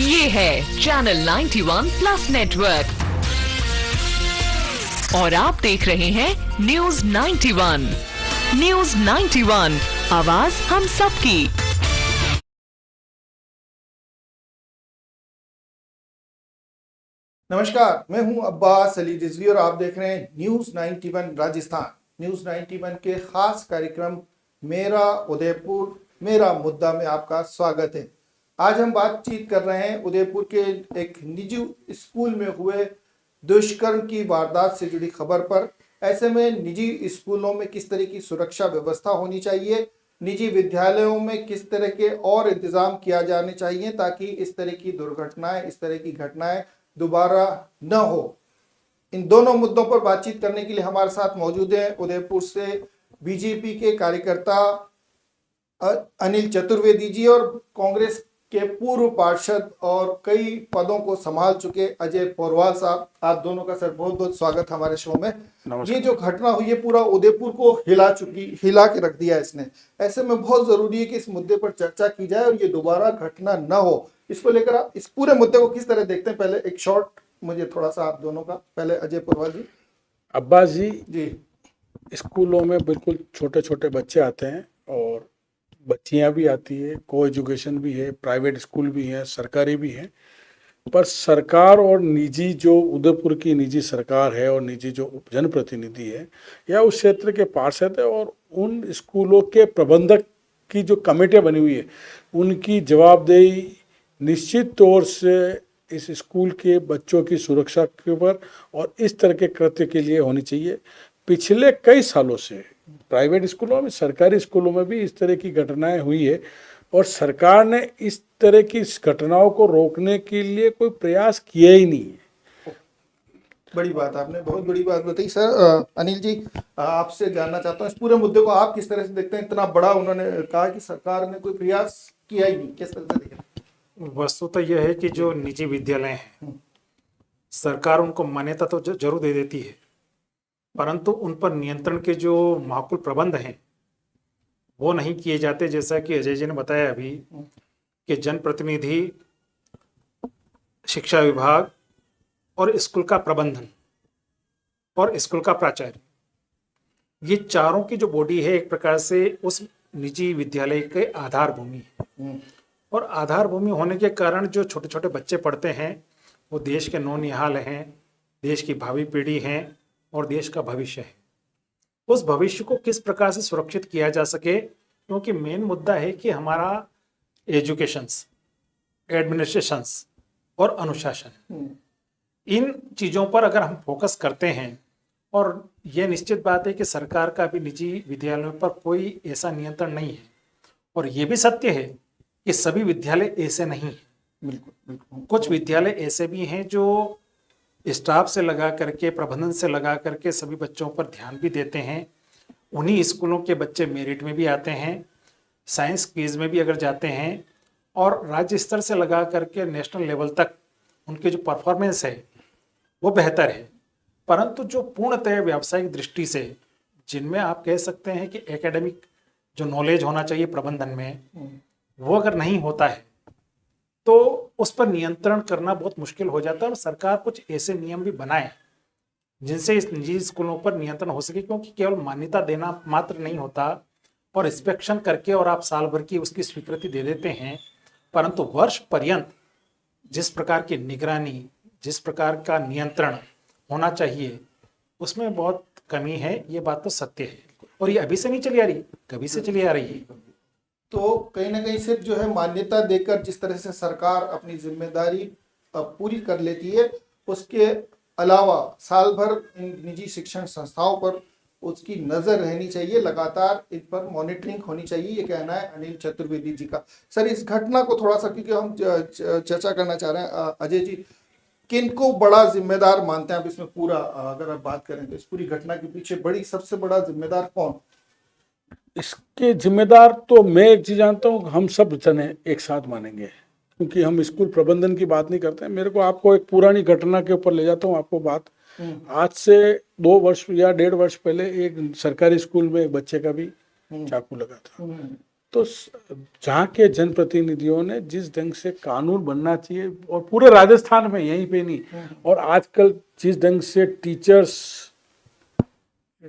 ये है channel 91 plus network और आप देख रहे हैं न्यूज 91। न्यूज 91, आवाज हम सबकी। नमस्कार, मैं हूं अब्बास अली रिजवी और आप देख रहे हैं न्यूज 91 राजस्थान। न्यूज 91 के खास कार्यक्रम मेरा उदयपुर मेरा मुद्दा में आपका स्वागत है। आज हम बातचीत कर रहे हैं उदयपुर के एक निजी स्कूल में हुए दुष्कर्म की वारदात से जुड़ी खबर पर। ऐसे में निजी स्कूलों में किस तरह की सुरक्षा व्यवस्था होनी चाहिए, निजी विद्यालयों में किस तरह के और इंतजाम किया जाने चाहिए ताकि इस तरह की दुर्घटनाएं, इस तरह की घटनाएं दोबारा न हो। इन दोनों मुद्दों पर बातचीत करने के लिए हमारे साथ मौजूद हैं उदयपुर से बीजेपी के कार्यकर्ता अनिल चतुर्वेदी जी और कांग्रेस के पूर्व पार्षद और कई पदों को संभाल चुके अजय पोरवाल साहब। आप दोनों का सर बहुत बहुत स्वागत हमारे शो में। ये जो घटना हुई है पूरा उदयपुर को हिला के रख दिया इसने। ऐसे में बहुत जरूरी है कि इस मुद्दे पर चर्चा की जाए और ये दोबारा घटना न हो। इसको लेकर आप इस पूरे मुद्दे को किस तरह देखते हैं? पहले एक शॉर्ट मुझे थोड़ा सा आप दोनों का, पहले अजय पोरवाल जी। अब्बास जी, जी, स्कूलों में बिल्कुल छोटे छोटे बच्चे आते हैं और बच्चियां भी आती है, को एजुकेशन भी है, प्राइवेट स्कूल भी है, सरकारी भी है। पर सरकार और निजी जो उदयपुर की निजी सरकार है और निजी जो जनप्रतिनिधि है या उस क्षेत्र के पार्षद है और उन स्कूलों के प्रबंधक की जो कमेटियां बनी हुई है, उनकी जवाबदेही निश्चित तौर से इस स्कूल के बच्चों की सुरक्षा के ऊपर और इस तरह के कृत्य के लिए होनी चाहिए। पिछले कई सालों से प्राइवेट स्कूलों में, सरकारी स्कूलों में भी इस तरह की घटनाएं हुई है और सरकार ने इस तरह की घटनाओं को रोकने के लिए कोई प्रयास किया ही नहीं है। बड़ी बात, आपने बहुत बड़ी बात बताई। सर अनिल जी, आपसे जानना चाहता हूँ इस पूरे मुद्दे को आप किस तरह से देखते हैं? इतना बड़ा उन्होंने कहा कि सरकार ने कोई प्रयास किया ही नहीं, किस तरह से देखते हैं? वस्तु तो यह है कि जो निजी विद्यालय हैं, सरकार उनको मान्यता तो जरूर दे देती है, परंतु उन पर नियंत्रण के जो माकूल प्रबंध हैं वो नहीं किए जाते। जैसा कि अजय जी ने बताया अभी कि जनप्रतिनिधि, शिक्षा विभाग और स्कूल का प्रबंधन और स्कूल का प्राचार्य, ये चारों की जो बॉडी है एक प्रकार से उस निजी विद्यालय के आधार भूमि है। और आधार भूमि होने के कारण जो छोटे छोटे बच्चे पढ़ते हैं वो देश के नौनिहाल हैं, देश की भावी पीढ़ी हैं और देश का भविष्य है। उस भविष्य को किस प्रकार से सुरक्षित किया जा सके, क्योंकि मेन मुद्दा है कि हमारा एजुकेशंस, एडमिनिस्ट्रेशंस और अनुशासन, इन चीज़ों पर अगर हम फोकस करते हैं, और यह निश्चित बात है कि सरकार का भी निजी विद्यालयों पर कोई ऐसा नियंत्रण नहीं है। और ये भी सत्य है कि सभी विद्यालय ऐसे नहीं हैं। बिल्कुल, कुछ विद्यालय ऐसे भी हैं जो स्टाफ से लगा करके, प्रबंधन से लगा करके सभी बच्चों पर ध्यान भी देते हैं। उन्हीं स्कूलों के बच्चे मेरिट में भी आते हैं, साइंस क्विज में भी अगर जाते हैं और राज्य स्तर से लगा करके नेशनल लेवल तक उनके जो परफॉर्मेंस है वो बेहतर है। परंतु जो पूर्णतः व्यावसायिक दृष्टि से, जिनमें आप कह सकते हैं कि एकेडमिक जो नॉलेज होना चाहिए प्रबंधन में, वो अगर नहीं होता है तो उस पर नियंत्रण करना बहुत मुश्किल हो जाता है। और सरकार कुछ ऐसे नियम भी बनाए जिनसे इस निजी स्कूलों पर नियंत्रण हो सके, क्योंकि केवल मान्यता देना मात्र नहीं होता और इंस्पेक्शन करके और आप साल भर की उसकी स्वीकृति दे देते हैं, परंतु वर्ष पर्यंत जिस प्रकार की निगरानी, जिस प्रकार का नियंत्रण होना चाहिए, उसमें बहुत कमी है। ये बात तो सत्य है और ये अभी से नहीं चली आ रही, कभी से चली आ रही है। तो कहीं ना कहीं सिर्फ जो है मान्यता देकर जिस तरह से सरकार अपनी जिम्मेदारी पूरी कर लेती है, उसके अलावा साल भर इन निजी शिक्षण संस्थाओं पर उसकी नजर रहनी चाहिए, लगातार इन पर मॉनिटरिंग होनी चाहिए। ये कहना है अनिल चतुर्वेदी जी का। सर, इस घटना को थोड़ा सा, क्योंकि हम चर्चा करना चाह रहे हैं, अजय जी किनको बड़ा जिम्मेदार मानते हैं आप इसमें? पूरा अगर आप बात करें तो इस पूरी घटना के पीछे सबसे बड़ा जिम्मेदार कौन? इसके जिम्मेदार तो मैं एक चीज जानता हूँ, हम सब जने एक साथ मानेंगे, क्योंकि हम स्कूल प्रबंधन की बात नहीं करते हैं। मेरे को आपको एक पुरानी घटना के ऊपर ले जाता हूँ आपको बात। आज से 2 वर्ष या 1.5 वर्ष पहले एक सरकारी स्कूल में एक बच्चे का भी चाकू लगा था। तो जहाँ के जनप्रतिनिधियों ने जिस ढंग से कानून बनना चाहिए, और पूरे राजस्थान में यहीं पे नहीं, और आजकल जिस ढंग से टीचर्स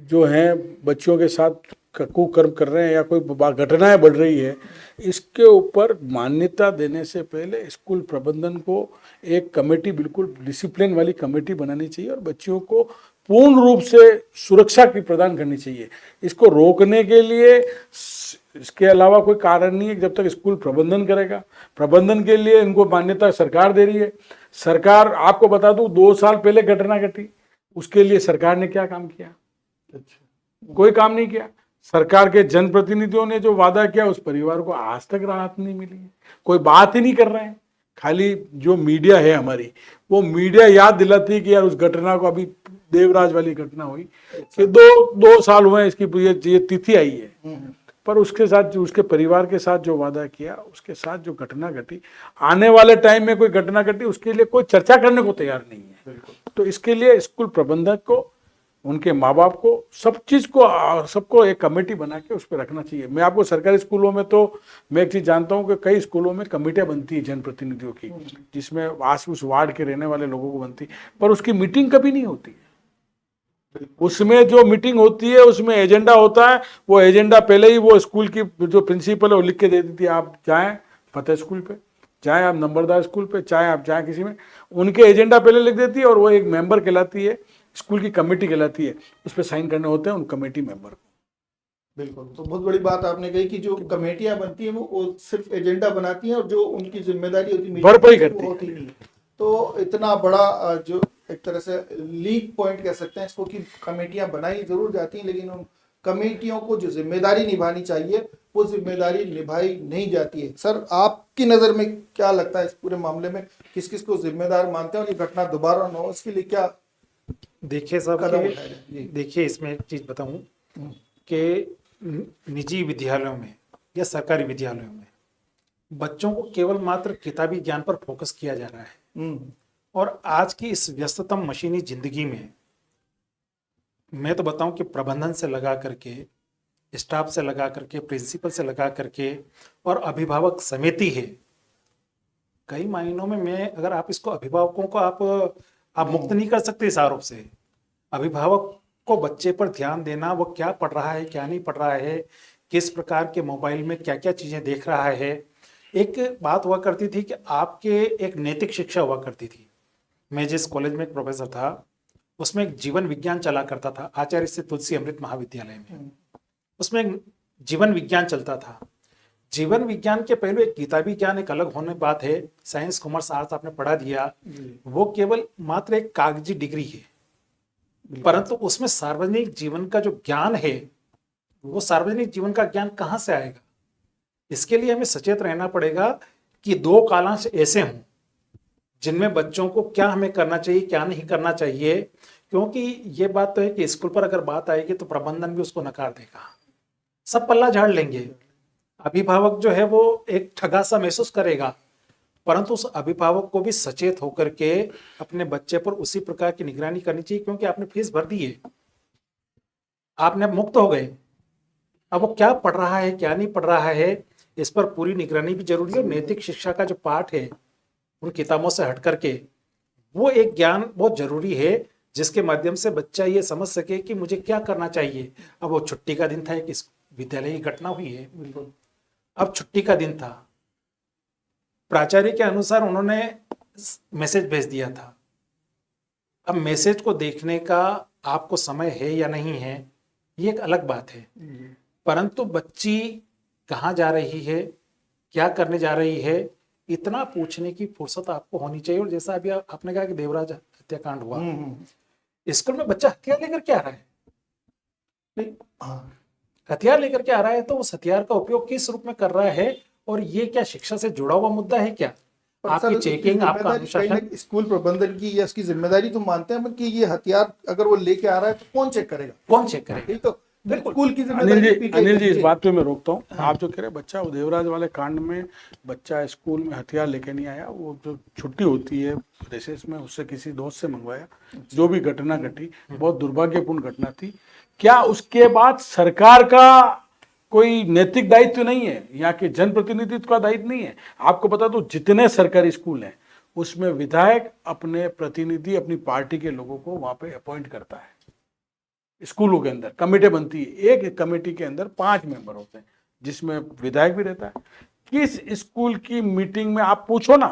जो हैं बच्चों के साथ कुकर्म कर रहे हैं या कोई घटनाएं बढ़ रही है, इसके ऊपर मान्यता देने से पहले स्कूल प्रबंधन को एक कमेटी, बिल्कुल डिसिप्लिन वाली कमेटी बनानी चाहिए और बच्चों को पूर्ण रूप से सुरक्षा की प्रदान करनी चाहिए। इसको रोकने के लिए इसके अलावा कोई कारण नहीं है जब तक स्कूल प्रबंधन करेगा। प्रबंधन के लिए इनको मान्यता सरकार दे रही है। सरकार, आपको बता दूं, 2 साल पहले घटना घटी, उसके लिए सरकार ने क्या काम किया? कोई काम नहीं किया। सरकार के जनप्रतिनिधियों ने जो वादा किया उस परिवार को आज तक राहत नहीं मिली है, कोई बात ही नहीं कर रहे हैं। खाली जो मीडिया है हमारी, वो मीडिया याद दिलाती है कि यार उस घटना को, अभी देवराज वाली घटना हुई कि 2 साल हुए इसकी ये तिथि आई है, पर उसके साथ जो उसके परिवार के साथ जो वादा किया, उसके साथ जो घटना घटी, आने वाले टाइम में कोई घटना घटी उसके लिए कोई चर्चा करने को तैयार नहीं है। तो इसके लिए स्कूल प्रबंधक को, उनके माँ बाप को, सब चीज़ को, सबको एक कमेटी बना के उस पर रखना चाहिए। मैं आपको सरकारी स्कूलों में तो मैं एक चीज़ जानता हूँ कि कई स्कूलों में कमेटियाँ बनती है जनप्रतिनिधियों की, जिसमें आस उस वार्ड के रहने वाले लोगों को बनती, पर उसकी मीटिंग कभी नहीं होती है। उसमें जो मीटिंग होती है उसमें एजेंडा होता है, वो एजेंडा पहले ही वो स्कूल की जो प्रिंसिपल है वो लिख के दे देती है, आप जाएँ फतेह स्कूल पे, चाहे आप नंबरदार स्कूल पे, चाहे आप जाएँ किसी में, उनके एजेंडा पहले लिख देती है और वो एक मेंबर कहलाती है, स्कूल की कमेटी कहलाती है, उस पर साइन करने होते हैं उन कमेटी मेंबर को। बिल्कुल, तो बहुत बड़ी बात आपने कही कि जो कमेटियां बनती हैं वो सिर्फ एजेंडा बनाती हैं और जो उनकी जिम्मेदारी होती है भरपाई करती होती नहीं। तो इतना बड़ा जो एक तरह से लीक पॉइंट कह सकते हैं इसको कि कमेटियां बनाई जरूर जाती हैं, लेकिन उन कमेटियों को जो जिम्मेदारी निभानी चाहिए वो जिम्मेदारी निभाई नहीं जाती है। सर, आपकी नज़र में क्या लगता है इस पूरे मामले में, किस किस को जिम्मेदार मानते हैं और ये घटना दोबारा न हो इसके लिए क्या देखिए साहब, कदम उठाए जाए? देखिए इसमें एक चीज़ बताऊं कि निजी विद्यालयों में या सरकारी विद्यालयों में बच्चों को केवल मात्र किताबी ज्ञान पर फोकस किया जा रहा है, और आज की इस व्यस्ततम मशीनी जिंदगी में मैं तो बताऊं कि प्रबंधन से लगा करके, स्टाफ से लगा करके, प्रिंसिपल से लगा करके और अभिभावक समिति है, कई मायनों में मैं, अगर आप इसको अभिभावकों को आप मुक्त नहीं कर सकते इस आरोप से। अभिभावक को बच्चे पर ध्यान देना, वो क्या पढ़ रहा है, क्या नहीं पढ़ रहा है, किस प्रकार के मोबाइल में क्या क्या चीज़ें देख रहा है। एक बात हुआ करती थी कि आपके एक नैतिक शिक्षा हुआ करती थी। मैं जिस कॉलेज में एक प्रोफेसर था उसमें एक जीवन विज्ञान चला करता था, आचार्य श्री तुलसी अमृत महाविद्यालय में। उसमें एक जीवन विज्ञान चलता था। जीवन विज्ञान के पहले एक किताबी ज्ञान एक अलग होने बात है, साइंस कॉमर्स आर्ट्स आपने पढ़ा दिया, वो केवल मात्र एक कागजी डिग्री है, परंतु उसमें सार्वजनिक जीवन का जो ज्ञान है, वो सार्वजनिक जीवन का ज्ञान कहाँ से आएगा? इसके लिए हमें सचेत रहना पड़ेगा कि 2 कालांश ऐसे हों जिनमें बच्चों को क्या हमें करना चाहिए, क्या नहीं करना चाहिए। क्योंकि ये बात तो है कि स्कूल पर अगर बात आएगी तो प्रबंधन भी उसको नकार देगा, सब पल्ला झाड़ लेंगे। अभिभावक जो है वो एक ठगा सा महसूस करेगा, परंतु उस अभिभावक को भी सचेत होकर के अपने बच्चे पर उसी प्रकार की निगरानी करनी चाहिए। क्योंकि आपने फीस भर दी है, आपने मुक्त हो गए, अब वो क्या पढ़ रहा है, क्या नहीं पढ़ रहा है, इस पर पूरी निगरानी भी जरूरी है। नैतिक शिक्षा का जो पाठ है उन किताबों से हट करके वो एक ज्ञान बहुत जरूरी है, जिसके माध्यम से बच्चा ये समझ सके कि मुझे क्या करना चाहिए। अब वो छुट्टी का दिन था, एक विद्यालय की घटना हुई है, अब छुट्टी का दिन था, प्राचार्य के अनुसार उन्होंने मैसेज भेज दिया था। अब मैसेज को देखने का आपको समय है या नहीं है, ये एक अलग बात है, परंतु बच्ची कहाँ जा रही है, क्या करने जा रही है, इतना पूछने की फुर्सत आपको होनी चाहिए। और जैसा अभी आपने कहा कि देवराज हत्याकांड हुआ, स्कूल में बच्चा हथियार लेकर के आ रहा है, हथियार लेकर के आ रहा है, तो उस हथियार का उपयोग किस रूप में कर रहा है, और ये क्या शिक्षा से जुड़ा हुआ मुद्दा है क्या? आपकी चेकिंग, आपका अनुशासन, स्कूल प्रबंधन की या उसकी जिम्मेदारी तो मानते हैं कि ये हथियार अगर वो लेके आ रहा है तो कौन चेक करेगा? कौन चेक करेगा? तो स्कूल की अनिल जी, इस बात पे मैं रोकता हूँ। आप जो कह रहे बच्चा देवराज वाले कांड में बच्चा स्कूल में हथियार लेके नहीं आया, वो जो छुट्टी होती है रिसेस में उससे किसी दोस्त से मंगवाया, जो भी घटना घटी बहुत दुर्भाग्यपूर्ण घटना थी। क्या उसके बाद सरकार का कोई नैतिक दायित्व नहीं है, यहाँ के जनप्रतिनिधित्व का दायित्व नहीं है। आपको बता दो जितने सरकारी स्कूल हैं उसमें विधायक अपने प्रतिनिधि अपनी पार्टी के लोगों को वहां पे अपॉइंट करता है। स्कूलों के अंदर कमेटी बनती है, एक कमेटी के अंदर 5 मेंबर होते हैं जिसमें विधायक भी रहता है। किस स्कूल की मीटिंग में आप पूछो ना,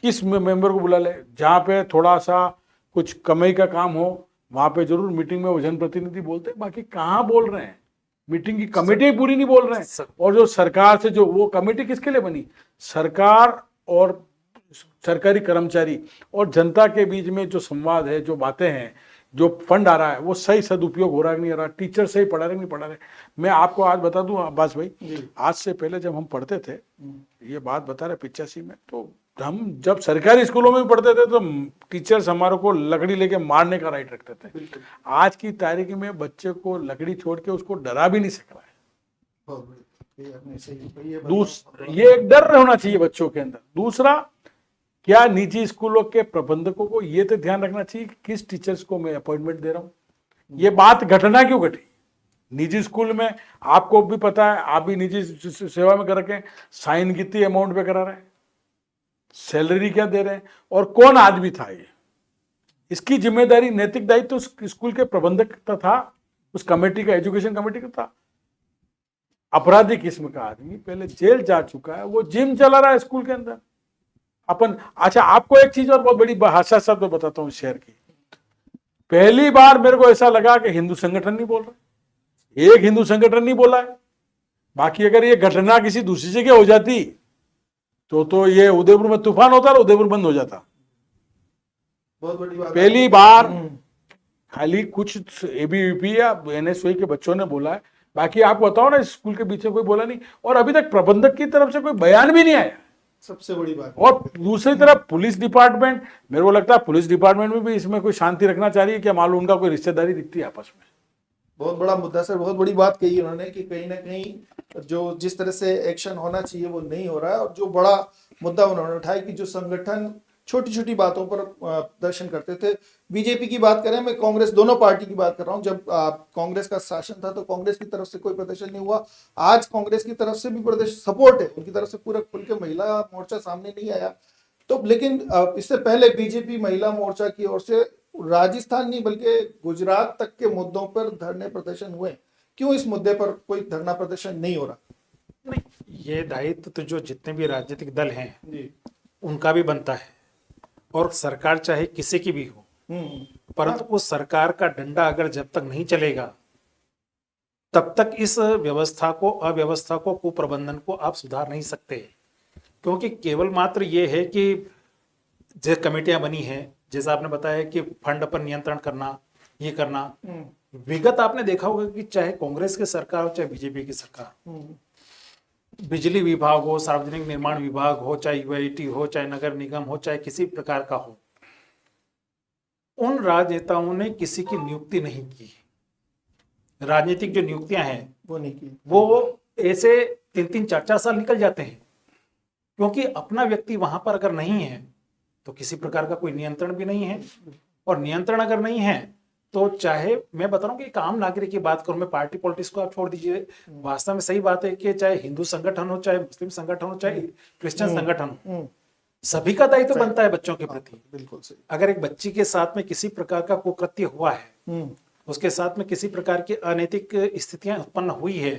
किस मेंबर को बुला ले, जहाँ पे थोड़ा सा कुछ कमाई का काम हो वहां पे जरूर मीटिंग में वो जनप्रतिनिधि बोलते हैं, बाकी कहाँ बोल रहे हैं, मीटिंग की कमेटी पूरी नहीं बोल रहे हैं। और जो सरकार से जो वो कमेटी किसके लिए बनी, सरकार और सरकारी कर्मचारी और जनता के बीच में जो संवाद है, जो बातें हैं, जो फंड आ रहा है वो सही सदुपयोग हो रहा है कि नहीं हो रहा, टीचर सही पढ़ा रहे नहीं पढ़ा रहे। मैं आपको आज बता दूं अब्बास भाई, आज से पहले जब हम पढ़ते थे, ये बात बता रहे 85 में, तो हम जब सरकारी स्कूलों में भी पढ़ते थे तो टीचर्स हमारे को लकड़ी लेके मारने का राइट रखते थे। आज की तारीख में बच्चे को लकड़ी छोड़ के उसको डरा भी नहीं सक रहा है। ये एक डर होना चाहिए बच्चों के अंदर। दूसरा, क्या निजी स्कूलों के प्रबंधकों को ये तो ध्यान रखना चाहिए कि किस टीचर्स को मैं अपॉइंटमेंट दे रहा हूं। ये बात घटना क्यों घटी, निजी स्कूल में आपको भी पता है, आप भी निजी सेवा में कर रखे, साइन कितनी अमाउंट पे करा रहे हैं, सैलरी क्या दे रहे हैं, और कौन आदमी था ये, इसकी जिम्मेदारी नैतिक दायित्व तो उस स्कूल के प्रबंधक का था, उस कमेटी का, एजुकेशन कमेटी का था। अपराधी किस्म का आदमी पहले जेल जा चुका है, वो जिम चला रहा है स्कूल के अंदर अपन। अच्छा, आपको एक चीज और बहुत बड़ी हादसा सब तो बताता हूँ शहर की। पहली बार मेरे को ऐसा लगा कि हिंदू संगठन नहीं बोल रहा, एक हिंदू संगठन नहीं बोला है। बाकी अगर ये घटना किसी दूसरी जगह हो जाती तो ये उदयपुर में तूफान होता और उदयपुर बंद हो जाता। बहुत बड़ी बात। पहली बार खाली कुछ एबीवीपी या एनएसओई के बच्चों ने बोला है, बाकी आप बताओ ना स्कूल के बीच में कोई बोला नहीं, और अभी तक प्रबंधक की तरफ से कोई बयान भी नहीं आया। सबसे बड़ी बात। और दूसरी तरफ पुलिस डिपार्टमेंट, मेरे को लगता है पुलिस डिपार्टमेंट में भी इसमें कोई शांति रखना चाह रही है, क्या मालूम उनका कोई रिश्तेदारी दिखती है आपस में। बहुत बड़ा मुद्दा सर, बहुत बड़ी बात कही उन्होंने कि कहीं ना कहीं जो जिस तरह से एक्शन होना चाहिए वो नहीं हो रहा है। और जो बड़ा मुद्दा उन्होंने उठाया कि जो संगठन छोटी छोटी बातों पर प्रदर्शन करते थे। बीजेपी की बात करें, मैं कांग्रेस, दोनों पार्टी की बात कर रहा हूं। जब कांग्रेस का शासन था तो कांग्रेस की तरफ से कोई प्रदर्शन नहीं हुआ। आज कांग्रेस की तरफ से भी प्रदर्शन सपोर्ट है, उनकी तरफ से पूरा खुल के महिला मोर्चा सामने नहीं आया। तो लेकिन इससे पहले बीजेपी महिला मोर्चा की ओर से राजस्थान नहीं बल्कि गुजरात तक के मुद्दों पर धरने प्रदर्शन हुए। क्यों इस मुद्दे पर कोई धरना प्रदर्शन नहीं हो रहा? नहीं, ये दायित्व तो जो जितने भी राजनीतिक दल हैं जी, उनका भी बनता है, और सरकार चाहे किसी की भी हो, परंतु उस सरकार का डंडा अगर जब तक नहीं चलेगा तब तक इस व्यवस्था को, अव्यवस्था को, कुप्रबंधन को आप सुधार नहीं सकते। क्योंकि केवल मात्र ये है कि जो कमेटियां बनी हैं, जैसा आपने बताया कि फंड पर नियंत्रण करना, ये करना, विगत आपने देखा होगा कि चाहे कांग्रेस की सरकार हो चाहे बीजेपी की सरकार, बिजली विभाग हो, सार्वजनिक निर्माण विभाग हो, चाहे यूआईटी हो, चाहे नगर निगम हो, चाहे किसी प्रकार का हो, उन राजनेताओं ने किसी की नियुक्ति नहीं की। राजनीतिक जो नियुक्तियां हैं वो नहीं की। वो ऐसे 3-3, 4-4 साल निकल जाते हैं, क्योंकि अपना व्यक्ति वहां पर अगर नहीं है तो किसी प्रकार का कोई नियंत्रण भी नहीं है। और नियंत्रण अगर नहीं है तो चाहे, मैं बता रहा हूँ कि एक आम नागरिक की बात करूं, मैं पार्टी पॉलिटिक्स को आप छोड़ दीजिए, वास्तव में सही बात है कि चाहे हिंदू संगठन हो, चाहे मुस्लिम संगठन हो, चाहे क्रिश्चियन संगठन हो, सभी का दायित्व बनता है बच्चों के प्रति। बिल्कुल सही। अगर एक बच्ची के साथ में किसी प्रकार का कुकृत्य हुआ है, उसके साथ में किसी प्रकार की अनैतिक स्थितियां उत्पन्न हुई है,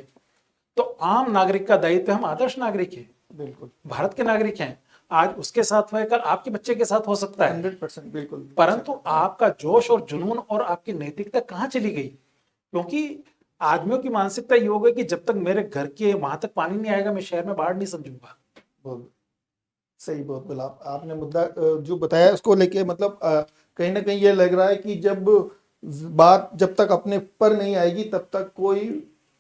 तो आम नागरिक का दायित्व, हम आदर्श नागरिक हैं, बिल्कुल भारत के नागरिक हैं, आज उसके साथ हुआ, कल आपके बच्चे के साथ हो सकता है। 100% बिल्कुल। परंतु आपका जोश और जुनून और आपकी नैतिकता कहाँ चली गई? क्योंकि आदमियों की मानसिकता ये हो गई कि जब तक मेरे घर के वहां तक पानी नहीं आएगा मैं शहर में बाढ़ नहीं समझूंगा। बहुत सही, बहुत बोला आपने। मुद्दा जो बताया उसको लेके मतलब कहीं ना कहीं ये लग रहा है कि बात जब तक अपने पर नहीं आएगी तब तक कोई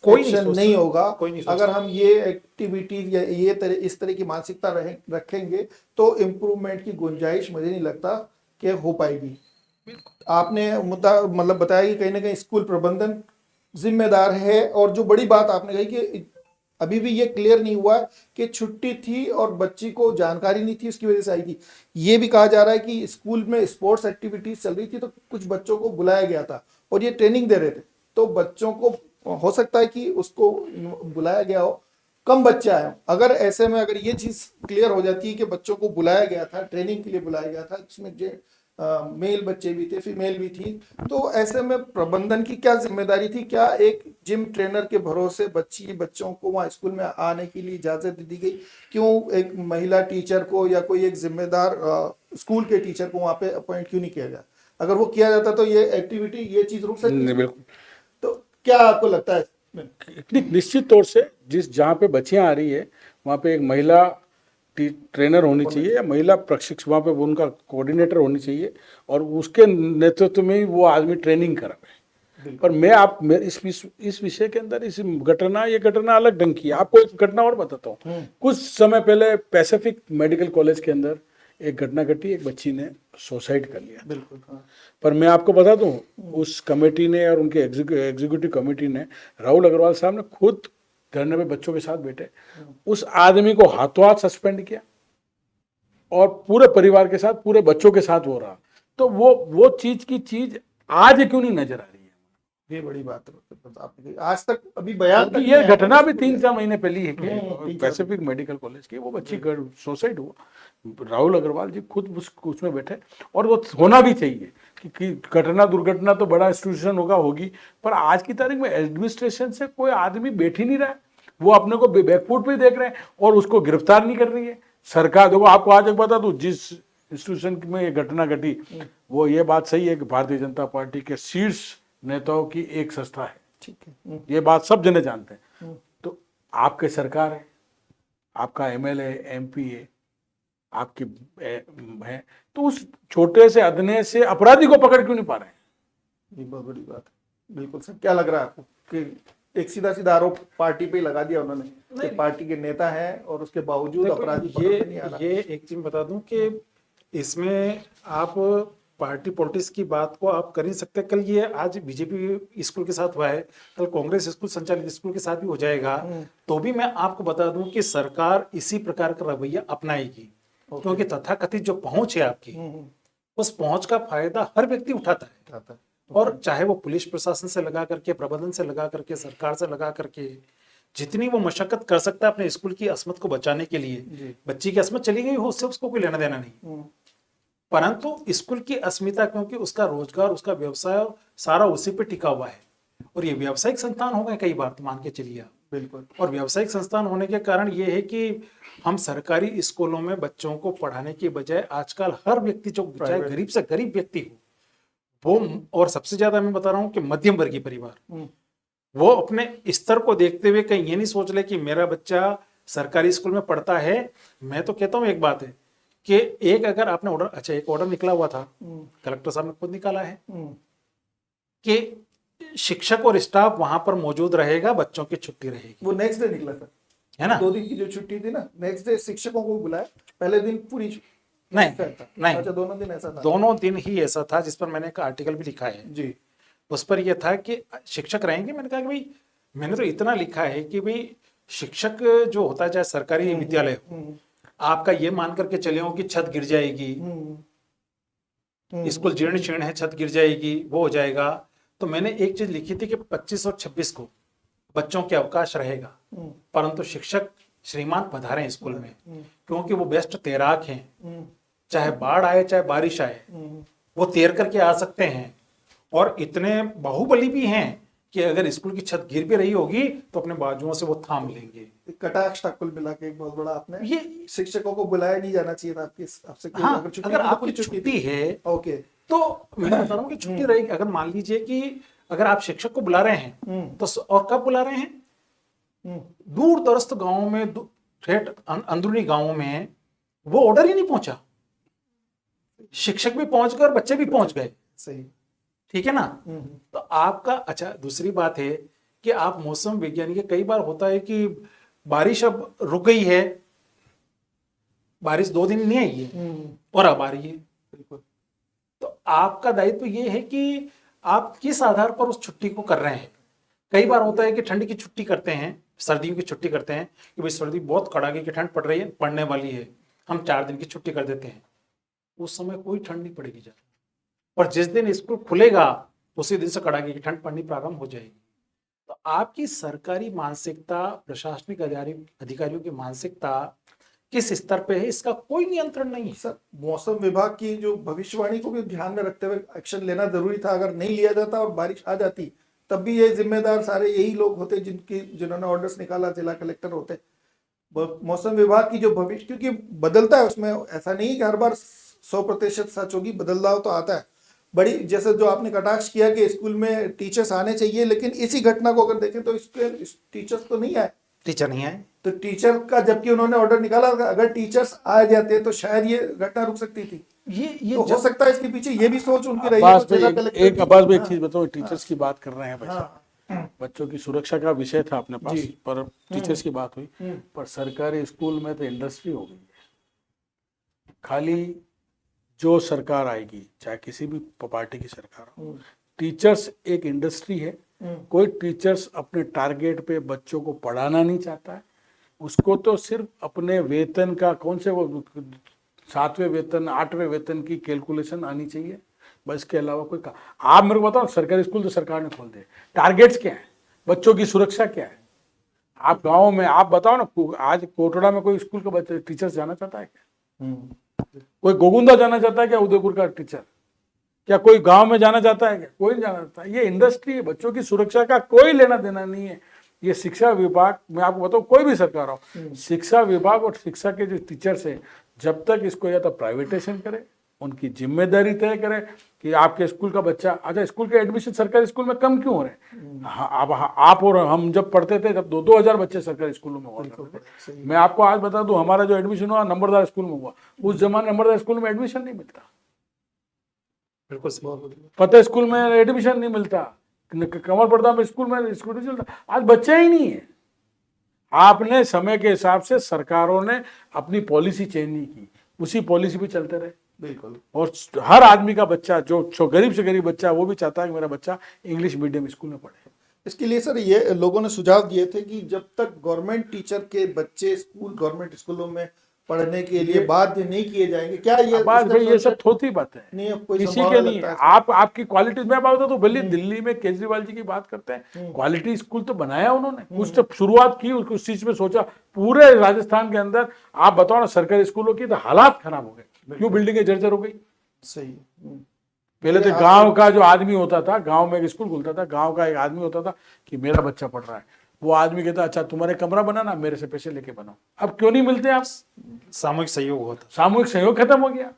एक्शन नहीं होगा। अगर हम ये एक्टिविटीज या इस तरह की मानसिकता रखेंगे तो इम्प्रूवमेंट की गुंजाइश मुझे नहीं लगता कि हो पाएगी। आपने मुद्दा मतलब बताया कि कहीं ना कहीं स्कूल प्रबंधन जिम्मेदार है। और जो बड़ी बात आपने कही कि अभी भी ये क्लियर नहीं हुआ कि छुट्टी थी और बच्ची को जानकारी नहीं थी, उसकी वजह से आई थी। ये भी कहा जा रहा है कि स्कूल में स्पोर्ट्स एक्टिविटीज चल रही थी तो कुछ बच्चों को बुलाया गया था और ये ट्रेनिंग दे रहे थे, तो बच्चों को हो सकता है कि उसको बुलाया गया हो, कम बच्चे आए हो। अगर ऐसे में अगर ये चीज क्लियर हो जाती है कि बच्चों को बुलाया गया था, ट्रेनिंग के लिए बुलाया गया था, जिसमें जो मेल बच्चे भी थे, फीमेल भी थी, तो ऐसे में प्रबंधन की क्या जिम्मेदारी थी? क्या एक जिम ट्रेनर के भरोसे बच्चों को वहाँ स्कूल में आने के लिए इजाजत दी गई? क्यों एक महिला टीचर को या कोई एक जिम्मेदार स्कूल के टीचर को वहाँ पे अपॉइंट क्यों नहीं किया गया? अगर वो किया जाता तो ये एक्टिविटी, ये चीज रुक सकती नहीं, थी। बिल्कुल। तो क्या आपको लगता है? निश्चित तौर से जहाँ पे बच्चियां आ रही है वहाँ पे एक महिला ट्रेनर होनी चाहिए या महिला प्रशिक्षक, वहाँ पे उनका कोऑर्डिनेटर होनी चाहिए और उसके नेतृत्व में ही वो आदमी ट्रेनिंग करावे। पर मैं इस विषय के अंदर ये घटना अलग ढंग की है। आपको एक घटना और बताता हूँ। कुछ समय पहले पैसिफिक मेडिकल कॉलेज के अंदर एक घटना घटी, एक बच्ची ने सुसाइड कर लिया। बिल्कुल, हाँ। पर मैं आपको बता दूं, उस कमेटी ने और उनके एग्जीक्यूटिव कमेटी ने, राहुल अग्रवाल साहब ने खुद धरने पे बच्चों के साथ बैठे, उस आदमी को हाथों हाथ सस्पेंड किया और पूरे परिवार के साथ, पूरे बच्चों के साथ हो रहा। तो वो चीज की चीज आज क्यों नहीं नजर आ रही है? ये बड़ी बात है आपने कही। आज तक अभी बयान तक क्योंकि ये नहीं आया। घटना भी 3-4 महीने पहले ही है कि 3-4 पैसिफिक मेडिकल कॉलेज की वो बच्ची सुसाइड हुआ। राहुल अग्रवाल जी खुद उसमें बैठे और वो होना भी चाहिए कि घटना दुर्घटना तो बड़ा इंस्टीट्यूशन होगी, पर आज की तारीख में एडमिनिस्ट्रेशन से कोई आदमी बैठ ही नहीं रहा है। वो अपने को बैकफुट पे देख रहे हैं और उसको गिरफ्तार नहीं कर रही है सरकार। देखो, आपको आज एक बता दूं, जिस इंस्टीट्यूशन में ये घटना घटी, वो ये बात सही है कि भारतीय जनता पार्टी के शीर्ष नेताओं की एक संस्था है। ठीक है। ये बात सब जने जानते हैं। तो आपके सरकार है, आपका एमएलए एमपी है, आपकी है, तो उस छोटे से अदने से अपराधी को पकड़ क्यों नहीं पा रहे हैं? ये बहुत बड़ी बात है। बिल्कुल सर। क्या लग रहा है आपको कि एक सीधा आरोप पार्टी पे ही लगा दिया उन्होंने कि पार्टी के नेता हैं और उसके बावजूद अपराधी पकड़ में नहीं आ रहा? ये एक चीज बता दूं कि इसमें आप पार्टी पॉलिटिक्स की बात को आप कर नहीं सकते। कल ये आज बीजेपी स्कूल के साथ हुआ है, कल कांग्रेस स्कूल संचालित स्कूल के साथ भी हो जाएगा। तो भी मैं आपको बता दूं कि सरकार इसी प्रकार का रवैया अपनाएगी, क्योंकि तथाकथित जो पहुंच है आपकी, उस पहुंच का फायदा हर व्यक्ति उठाता है। और चाहे वो पुलिस प्रशासन से लगा करके, प्रबंधन से लगा करके, सरकार से लगा करके, जितनी वो मशक्कत कर सकता है अपने स्कूल की अस्मत को बचाने के लिए। बच्ची की अस्मत चली गई हो, उससे उसको कोई लेना देना नहीं, परंतु स्कूल की अस्मिता, क्योंकि उसका रोजगार, उसका व्यवसाय सारा उसी पे टिका हुआ है। और ये व्यावसायिक संस्थान हो गए कई बार, तो मान के चलिए आप। बिल्कुल। और व्यावसायिक संस्थान होने के कारण ये है कि हम सरकारी स्कूलों में बच्चों को पढ़ाने की बजाय आजकल हर व्यक्ति, जो चाहे गरीब से गरीब व्यक्ति हो, वो, और सबसे ज्यादा मैं बता रहा हूँ कि मध्यम वर्गीय परिवार, वो अपने स्तर को देखते हुए कहीं ये नहीं सोच ले कि मेरा बच्चा सरकारी स्कूल में पढ़ता है। मैं तो कहता हूँ एक बात है कि एक अगर आपने ऑर्डर, अच्छा एक ऑर्डर निकला हुआ था, कलेक्टर साहब ने खुद निकाला है कि शिक्षक और स्टाफ वहां पर मौजूद रहेगा, बच्चों की छुट्टी रहेगी। वो नेक्स्ट डे निकला था, है ना? 2 दिन की जो छुट्टी थी ना, नेक्स्ट डे शिक्षकों को बुलाया, पहले दिन पूरी नहीं। अच्छा, दोनों दिन ऐसा था? दोनों दिन ही ऐसा था, जिस पर मैंने एक आर्टिकल भी लिखा है जी। उस पर यह था कि शिक्षक रहेंगे। मैंने कहा कि भाई, मैंने तो इतना लिखा है कि भाई शिक्षक जो होता है, चाहे सरकारी विद्यालय हो, आपका ये मान करके चले हो कि छत गिर जाएगी, स्कूल जीर्ण शीर्ण है, छत गिर जाएगी, वो हो जाएगा। तो मैंने एक चीज लिखी थी कि 25 और 26 को बच्चों के अवकाश रहेगा, परंतु शिक्षक श्रीमान पधारें स्कूल में, क्योंकि वो बेस्ट तैराक हैं। चाहे बाढ़ आए, चाहे बारिश आए, वो तैर करके आ सकते हैं। और इतने बाहुबली भी हैं कि अगर स्कूल की छत गिर भी रही होगी तो अपने बाजुओं से वो थाम लेंगे। कटाक्ष था कुल मिला के एक बहुत बड़ा। आपने ये शिक्षकों को बुलाया नहीं जाना चाहिए था आपसे? हाँ, अगर आपकी छुट्टी है, ओके, तो मैं बता रहा हूँ कि छुट्टी रहेगी। अगर मान लीजिए कि अगर आप शिक्षक को बुला रहे हैं, तो और कब बुला रहे हैं? दूर दराज गांवों में, ठेठ अंदरूनी गांवों में वो ऑर्डर ही नहीं पहुंचा, शिक्षक भी पहुंच गए और बच्चे भी पहुंच गए। सही, ठीक है ना? तो आपका, अच्छा दूसरी बात है कि आप मौसम वैज्ञानिक, कई बार होता है कि बारिश अब रुक गई है, बारिश 2 दिन नहीं आई है और अब आ रही है। बिल्कुल। तो आपका दायित्व ये है कि आप किस आधार पर उस छुट्टी को कर रहे हैं। कई बार होता है कि ठंड की छुट्टी करते हैं, सर्दियों की छुट्टी करते हैं कि भाई सर्दी बहुत कड़ाके की ठंड पड़ रही है, पड़ने वाली है, हम 4 दिन की छुट्टी कर देते हैं। उस समय कोई ठंड नहीं पड़ेगी ज्यादा, और जिस दिन स्कूल खुलेगा उसी दिन से कड़ाके की ठंड पड़नी प्रारंभ हो जाएगी। तो आपकी सरकारी मानसिकता, प्रशासनिक अधिकारियों की मानसिकता किस स्तर पे है, इसका कोई नियंत्रण नहीं है। सर, मौसम विभाग की जो भविष्यवाणी को भी ध्यान में रखते हुए एक्शन लेना जरूरी था। अगर नहीं लिया जाता और बारिश आ जाती, तब भी ये जिम्मेदार सारे यही लोग होते जिन्होंने ऑर्डर्स निकाला, जिला कलेक्टर होते। मौसम विभाग की जो भविष्य, क्योंकि बदलता है उसमें, ऐसा नहीं कि हर बार 100% सच होगी, बदलाव तो आता है। बड़ी, जैसे जो आपने कटाक्ष किया कि स्कूल में टीचर्स आने चाहिए, लेकिन इसी घटना को अगर देखें तो इसके टीचर्स तो नहीं आए, टीचर नहीं आए। तो टीचर का जबकि उन्होंने ऑर्डर निकाला, अगर टीचर्स आ जाते तो शायद ये घटना रुक सकती थी। ये तो हो सकता है इसके पीछे ये भी सोच उनकी रही है। अब्बास तो जिला भाई, कलेक्टर एक की- अब्बास भाई एक हाँ, चीज बताओ, टीचर्स की बात कर रहे हैं बच्चे, हाँ, बच्चों की सुरक्षा का विषय था अपने पास, जी। पर टीचर्स की बात हुई। पर सरकारी स्कूल में तो इंडस्ट्री हो गई है। खाली जो सरकार आएगी, चाहे किसी भी पार्टी की सरकार हो, टीचर्स एक इंडस्ट्री है। कोई टीचर्स अपने टारगेट पे बच्चों को पढ़ाना नहीं चाहता है, उसको तो सिर्फ अपने वेतन का, कौन से वो 7वें वेतन 8वें वेतन की कैलकुलेशन आनी चाहिए, बस इसके अलावा कोई आप मेरे को बताओ, सरकारी स्कूल तो सरकार ने खोल दिए, टारगेट्स क्या है, बच्चों की सुरक्षा क्या है? आप गाँव में आप बताओ ना, आज कोटड़ा में कोई स्कूल का बच्चे टीचर्स जाना चाहता है क्या? कोई गोगुंदा जाना चाहता है क्या? उदयपुर का टीचर क्या कोई गांव में जाना चाहता है क्या? कोई नहीं जाना चाहता। ये इंडस्ट्री है, बच्चों की सुरक्षा का कोई लेना देना नहीं है। ये शिक्षा विभाग, मैं आपको बताऊं, कोई भी सरकार हो, शिक्षा विभाग और शिक्षा के जो टीचर्स है, जब तक इसको या तो प्राइवेटाइजेशन करे, उनकी जिम्मेदारी तय करे कि आपके स्कूल का बच्चा, अच्छा स्कूल के एडमिशन सरकारी स्कूल में कम क्यों हो रहे हैं? आप और हम जब पढ़ते थे तब 2-2 हजार बच्चे सरकारी स्कूलों में हुआ करते थे। मैं आपको आज बता दूं, हमारा जो एडमिशन हुआ नंबरदार स्कूल में हुआ, उस जमाने नंबरदार स्कूल में एडमिशन नहीं मिलता, बिल्कुल सही। फतेह स्कूल में एडमिशन नहीं मिलता, कमर पर्दा में स्कूल में स्कूल नहीं चलता। आज बच्चे ही नहीं है। आपने समय के हिसाब से सरकारों ने अपनी पॉलिसी चेंज नहीं की, उसी पॉलिसी पे चलते रहे। बिल्कुल। और हर आदमी का बच्चा, जो गरीब से गरीब बच्चा, वो भी चाहता है कि मेरा बच्चा इंग्लिश मीडियम स्कूल में पढ़े। इसके लिए सर ये लोगों ने सुझाव दिए थे कि जब तक गवर्नमेंट टीचर के बच्चे गवर्नमेंट स्कूलों में पढ़ने के लिए बाध्य नहीं किए जाएंगे, क्या ये बात भाई, ये सब थोती बात है, नहीं, अब कोई किसी संभावना के नहीं लगता है। है? आपकी क्वालिटी, मैं बात बताऊं तो भले दिल्ली में केजरीवाल जी की बात करते हैं, क्वालिटी स्कूल तो बनाया उन्होंने, कुछ तो शुरुआत की, उस चीज में सोचा। पूरे राजस्थान के अंदर आप बताओ ना, सरकारी स्कूलों की तो हालात खराब हो गए, क्यों? बिल्डिंगें जर्जर हो गई। सही। पहले तो गांव का जो आदमी होता था, गांव में एक स्कूल खुलता था, गांव का एक आदमी होता था कि मेरा बच्चा पढ़ रहा है, वो आदमी कहता अच्छा तुम्हारे कमरा बनाना, मेरे से पैसे लेके बनाओ। अब क्यों नहीं मिलते? आप सामूहिक सहयोग होता, सामूहिक सहयोग खत्म हो गया।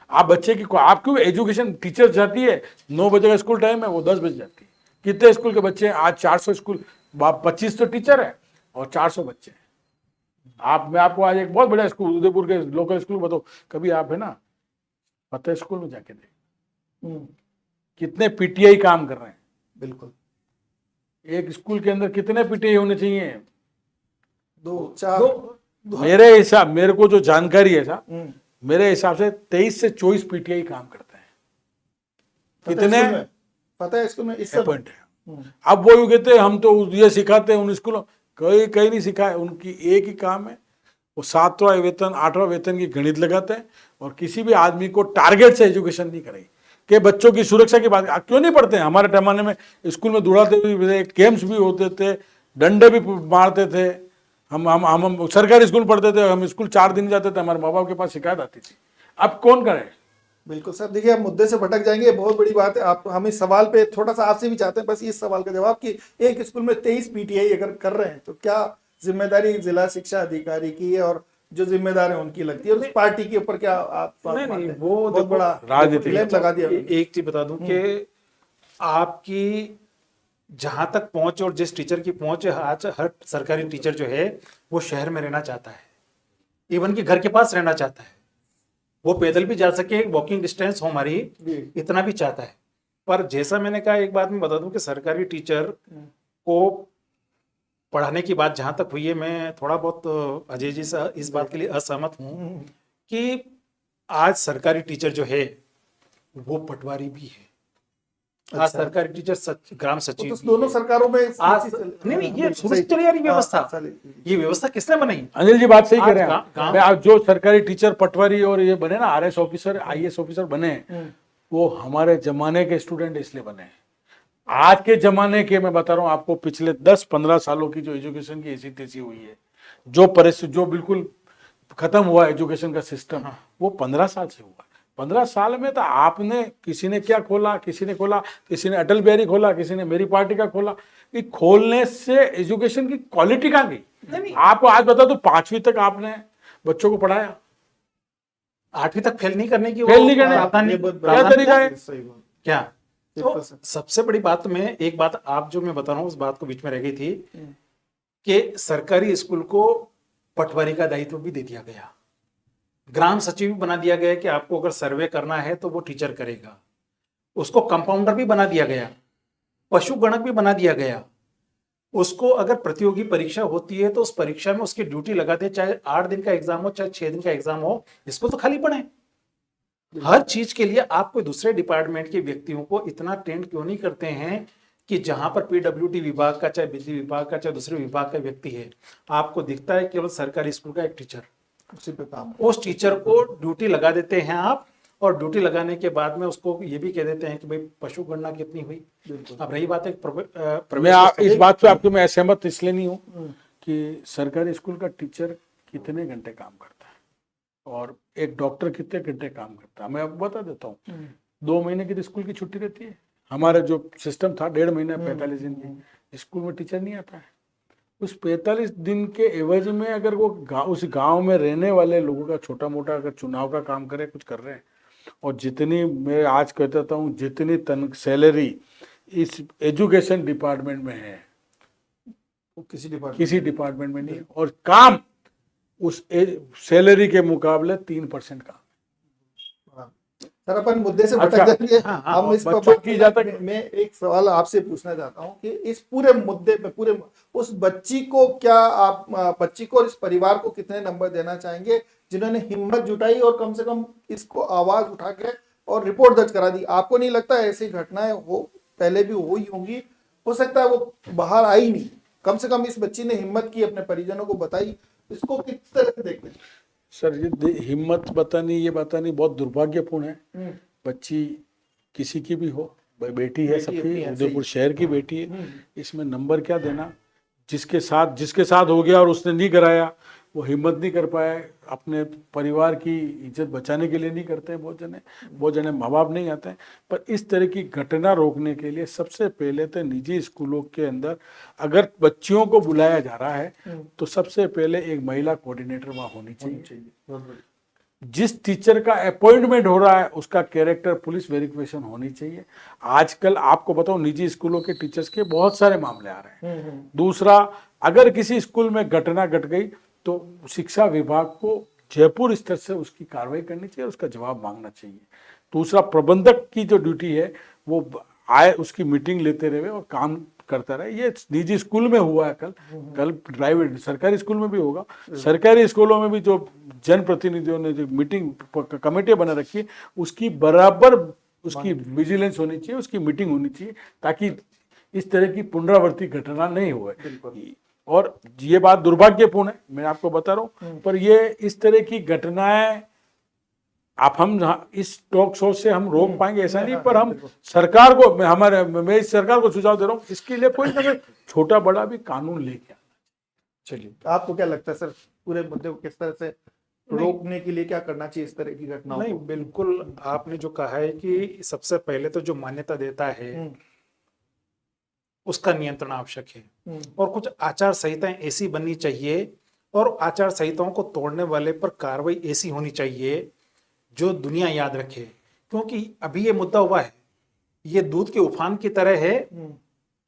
आप बच्चे की आप क्यों एजुकेशन, टीचर जाती है 9 बजे का स्कूल टाइम है, वो 10 बजे जाती है। कितने स्कूल के बच्चे हैं आज? 400 स्कूल, 25 तो टीचर है और 400 बच्चे हैं। मैं आपको आज एक बहुत बड़ा स्कूल, उदयपुर के लोकल स्कूल बताओ, कभी आप है ना फतेह स्कूल में जाके देख, कितने पीटीआई काम कर रहे हैं। बिल्कुल। एक स्कूल के अंदर कितने पीटीआई होने चाहिए? 2-4। मेरे हिसाब, मेरे को जो जानकारी है साहब, मेरे हिसाब से 23 से 24 पीटीआई काम करते हैं। कितने पता है इसको में इस पॉइंट है। अब वो यूं कहते हैं हम तो ये सिखाते हैं उन स्कूलों, कहीं नहीं सिखाए। उनकी एक ही काम है, वो 7वां वेतन 8वां वेतन की गणित लगाते हैं और किसी भी आदमी को टारगेट से एजुकेशन नहीं करेगी कि बच्चों की सुरक्षा की बात क्यों नहीं पढ़ते हैं। हमारे जमाने में स्कूल में दौड़ाते हुए गेम्स भी होते थे, डंडे भी मारते थे। हम सरकारी स्कूल पढ़ते थे, हम स्कूल 4 दिन जाते थे, हमारे माँ बाप के पास शिकायत आती थी। अब कौन करे? बिल्कुल सर, देखिए आप मुद्दे से भटक जाएंगे, बहुत बड़ी बात है। आप हम इस सवाल पे थोड़ा सा आपसे भी चाहते हैं बस इस सवाल का जवाब कि एक स्कूल में 23 पीटीआई अगर कर रहे हैं तो क्या जिम्मेदारी जिला शिक्षा अधिकारी की है और जो जिम्मेदार है उनकी लगती है, और उस पार्टी के ऊपर क्या आप नहीं, वो बहुत बड़ा राजनीति ब्लेम लगा दिया। एक चीज बता दूं कि आपकी जहां तक पहुंच और जिस टीचर की पहुंच है, आज हर सरकारी टीचर जो है वो शहर में रहना चाहता है, इवन कि घर के पास रहना चाहता है, वो पैदल भी जा सके, वॉकिंग डिस्टेंस हो हमारी, इतना भी चाहता है। पर जैसा मैंने कहा, एक बात मैं बता दूं कि सरकारी टीचर को पढ़ाने की बात जहां तक हुई है, मैं थोड़ा बहुत अजय जी से इस बात के लिए असहमत हूं कि आज सरकारी टीचर जो है वो पटवारी भी है। आज सरकारी टीचर ग्राम सचिव, तो दोनों सरकारों में आज नहीं, ये सुनिश्चित चली आ रही व्यवस्था, ये व्यवस्था किसने बनाई? अनिल जी बात सही कह रहे आज हैं। मैं आज जो सरकारी टीचर पटवारी और ये बने ना, आरएस ऑफिसर आईएएस ऑफिसर बने, वो हमारे जमाने के स्टूडेंट इसलिए बने। आज के जमाने के मैं बता रहा हूँ आपको, पिछले 10-15 सालों की जो एजुकेशन की ऐसी तैसी हुई है, जो परिस्थिति जो बिल्कुल खत्म हुआ एजुकेशन का सिस्टम, वो 15 साल से हुआ। 15 साल में तो आपने, किसी ने क्या खोला, किसी ने खोला, किसी ने अटल बिहारी खोला, किसी ने मेरी पार्टी का खोला। ये खोलने से एजुकेशन की क्वालिटी कहाँ गई? आपको आज बता दो, 5वीं तक आपने बच्चों को पढ़ाया, 8वीं तक फेल नहीं करने की फेल नहीं करने क्या तरीका है? सही बात। क्या? तो 100%। सबसे बड़ी बात में एक बात आप जो मैं बता रहा हूँ उस बात को बीच में रह गई थी कि सरकारी स्कूल को पटवारी का दायित्व भी दे दिया गया, ग्राम सचिव भी बना दिया गया कि आपको अगर सर्वे करना है तो वो टीचर करेगा, उसको कंपाउंडर भी बना दिया गया, पशु गणक भी बना दिया गया, उसको अगर प्रतियोगी परीक्षा होती है तो उस परीक्षा में उसकी ड्यूटी लगाते, चाहे 8 दिन का एग्जाम हो चाहे 6 दिन का एग्जाम हो, इसको तो खाली पड़े। हर चीज के लिए आप कोई दूसरे डिपार्टमेंट के व्यक्तियों को इतना ट्रेंड क्यों नहीं करते हैं कि जहां पर पीडब्ल्यूडी विभाग का, चाहे बिजली विभाग का, चाहे दूसरे विभाग का व्यक्ति है, आपको दिखता है केवल सरकारी स्कूल का एक टीचर, उसी पे काम। उस टीचर को ड्यूटी लगा देते हैं आप, और ड्यूटी लगाने के बाद में उसको ये भी कह देते हैं कि भाई पशु गणना कितनी हुई। अब रही बात है मैं इस बात पे आपके मैं असहमत इसलिए नहीं हूँ कि सरकारी स्कूल का टीचर कितने घंटे काम करता है और एक डॉक्टर कितने घंटे काम करता है। मैं आपको बता देता हूँ, 2 महीने की तो स्कूल की छुट्टी रहती है। हमारा जो सिस्टम था 1.5 महीना 45 दिन की, स्कूल में टीचर नहीं आता है। उस 45 दिन के एवज में अगर वो उस गांव में रहने वाले लोगों का छोटा मोटा अगर चुनाव का काम करे, कुछ कर रहे हैं, और जितनी मैं आज कहता हूँ जितनी सैलरी इस एजुकेशन डिपार्टमेंट में है वो किसी डिपार्टमेंट में नहीं है, और काम उस सैलरी के मुकाबले 3% काम। सर अपन मुद्दे से भटक अच्छा, जाएंगे। हाँ, हम इस पर बच्चों की जाता है। मैं एक सवाल आपसे पूछना चाहता हूँ कि इस पूरे मुद्दे पे पूरे उस बच्ची को क्या आप बच्ची को और इस परिवार को कितने नंबर देना चाहेंगे जिन्होंने हिम्मत जुटाई और कम से कम इसको आवाज उठा के और रिपोर्ट दर्ज करा दी? आपको नहीं लगता ऐसी घटनाएं हो पहले भी हुई होंगी? हो सकता है वो बाहर आई नहीं, कम से कम इस बच्ची ने हिम्मत की, अपने परिजनों को बताई। इसको किस तरह से देखते हैं? सर ये हिम्मत बतानी, ये बतानी बहुत दुर्भाग्यपूर्ण है। बच्ची किसी की भी हो, बेटी है सबकी, उदयपुर शहर की बेटी है, इसमें नंबर क्या देना? जिसके साथ हो गया और उसने नहीं कराया, वो हिम्मत नहीं कर पाए, अपने परिवार की इज्जत बचाने के लिए नहीं करते हैं। बहुत जने माँ बाप नहीं आते हैं। पर इस तरह की घटना रोकने के लिए सबसे पहले तो निजी स्कूलों के अंदर अगर बच्चियों को बुलाया जा रहा है तो सबसे पहले एक महिला कोऑर्डिनेटर वहाँ होनी चाहिए। जिस टीचर का अपॉइंटमेंट हो रहा है उसका कैरेक्टर पुलिस वेरिफिकेशन होनी चाहिए। आजकल आपको बताऊं निजी स्कूलों के टीचर्स के बहुत सारे मामले आ रहे हैं। दूसरा, अगर किसी स्कूल में घटना घट गई तो शिक्षा विभाग को जयपुर स्तर से उसकी कार्रवाई करनी चाहिए, उसका जवाब मांगना चाहिए। दूसरा, प्रबंधक की जो ड्यूटी है वो आए, उसकी मीटिंग लेते रहे और काम करता रहे। ये निजी स्कूल में हुआ है, कल प्राइवेट सरकारी स्कूल में भी होगा। सरकारी स्कूलों में भी जो जनप्रतिनिधियों ने जो मीटिंग कमेटियां बना रखी है उसकी बराबर उसकी विजिलेंस होनी चाहिए, उसकी मीटिंग होनी चाहिए, ताकि इस तरह की पुनरावृत्ति घटना नहीं हुए। और ये बात दुर्भाग्यपूर्ण है, मैं आपको बता रहा हूँ, पर ये इस तरह की घटनाएं हम इस टॉक शो से हम रोक पाएंगे ऐसा नहीं, पर हम सरकार को मैं इस सरकार को सुझाव दे रहा हूँ, इसके लिए कोई ना कोई छोटा बड़ा भी कानून लेके आना। चलिए, आपको क्या लगता है सर, पूरे मुद्दे को किस तरह से रोकने के लिए क्या करना चाहिए इस तरह की घटनाओं नहीं, को? बिल्कुल आपने जो कहा है कि सबसे पहले तो जो मान्यता देता है उसका नियंत्रण आवश्यक है, और कुछ आचार संहिताएं ऐसी बननी चाहिए और आचार संहिताओं को तोड़ने वाले पर कार्रवाई ऐसी होनी चाहिए जो दुनिया याद रखे। क्योंकि अभी ये मुद्दा हुआ है, ये दूध के उफान की तरह है,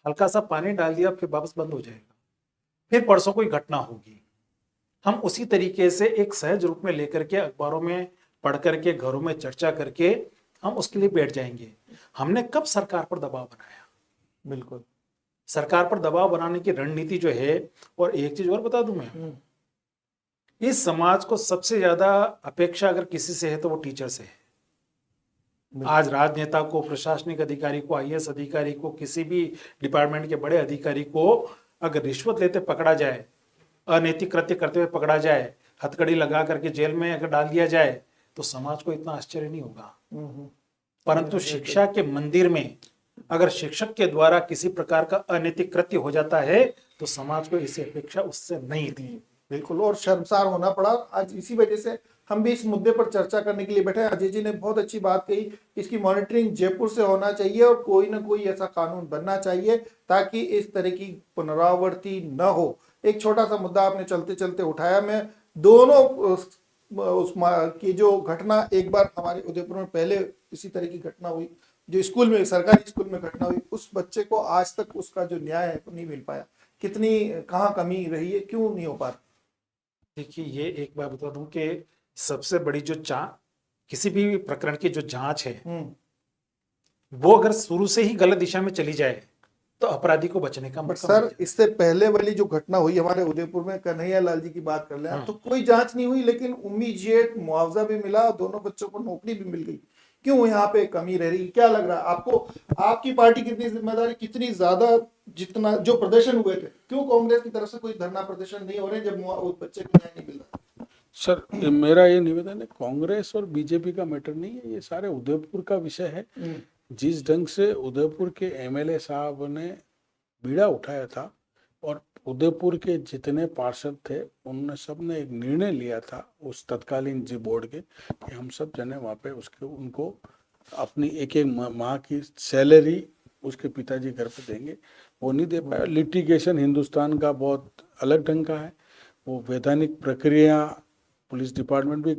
हल्का सा पानी डाल दिया फिर वापस बंद हो जाएगा, फिर परसों कोई घटना होगी। हम उसी तरीके से एक सहज रूप में लेकर के अखबारों में पढ़ करके घरों में चर्चा करके हम उसके लिए बैठ जाएंगे। हमने कब सरकार पर दबाव बनाया? बिल्कुल, सरकार पर दबाव बनाने की रणनीति जो है। और एक चीज और बता दूं मैं, इस समाज को सबसे ज्यादा अपेक्षा अगर किसी से है तो वो टीचर से है। आज राजनेता को, प्रशासनिक अधिकारी को, आईएएस अधिकारी को, किसी भी डिपार्टमेंट के बड़े अधिकारी को अगर रिश्वत लेते पकड़ा जाए, अनैतिक कृत्य करते हुए पकड़ा जाए, हथकड़ी लगा करके जेल में अगर डाल दिया जाए तो समाज को इतना आश्चर्य नहीं होगा। परंतु शिक्षा के मंदिर में अगर शिक्षक के द्वारा किसी प्रकार का अनैतिक कृत्य हो जाता है तो समाज को इससे अपेक्षा उससे नहीं थी। बिल्कुल, और शर्मसार होना पड़ा। आज इसी वजह से हम भी इस मुद्दे पर चर्चा करने के लिए बैठे हैं। अजय जी ने बहुत अच्छी बात कही, इसकी मॉनिटरिंग जयपुर से होना चाहिए और कोई ना कोई ऐसा कानून बनना चाहिए ताकि इस तरह की पुनरावृत्ति न हो। एक छोटा सा मुद्दा आपने चलते चलते उठाया, मैं दोनों की जो घटना एक बार हमारे उदयपुर में पहले इसी तरह की घटना हुई, जो स्कूल में, सरकारी स्कूल में घटना हुई, उस बच्चे को आज तक उसका जो न्याय है नहीं मिल पाया। कितनी कहाँ कमी रही है, क्यों नहीं हो पा रहा? देखिए, ये एक बात बता दूं कि सबसे बड़ी जो किसी भी प्रकरण की जो जांच है वो अगर शुरू से ही गलत दिशा में चली जाए तो अपराधी को बचने का बट मौका सर, मिल जाता इससे पहले वाली जो घटना हुई हमारे उदयपुर में, कन्हैया लाल जी की बात कर ले, तो कोई जांच नहीं हुई, लेकिन इमीडिएट मुआवजा भी मिला और दोनों बच्चों को नौकरी भी मिल गई। क्यों यहाँ पे कमी रह रही? क्या लग रहा है आपको? आपकी पार्टी कितनी जिम्मेदारी, कितनी ज्यादा, जितना जो प्रदर्शन हुए थे, क्यों कांग्रेस की तरफ से कोई धरना प्रदर्शन नहीं हो रहे जब उस बच्चे को न्याय नहीं मिल रहा? सर, मेरा ये निवेदन है, कांग्रेस और बीजेपी का मैटर नहीं है, ये सारे उदयपुर का विषय है। जिस ढंग से उदयपुर के एमएलए साहब ने बीड़ा उठाया था और उदयपुर के जितने पार्षद थे उन्होंने सब ने एक निर्णय लिया था उस तत्कालीन जी बोर्ड के कि हम सब जने वहाँ पे उनको अपनी एक एक माह की सैलरी उसके पिताजी घर पे देंगे, वो नहीं दे पाया। लिटिगेशन हिंदुस्तान का बहुत अलग ढंग का है, वो वैधानिक प्रक्रिया पुलिस डिपार्टमेंट भी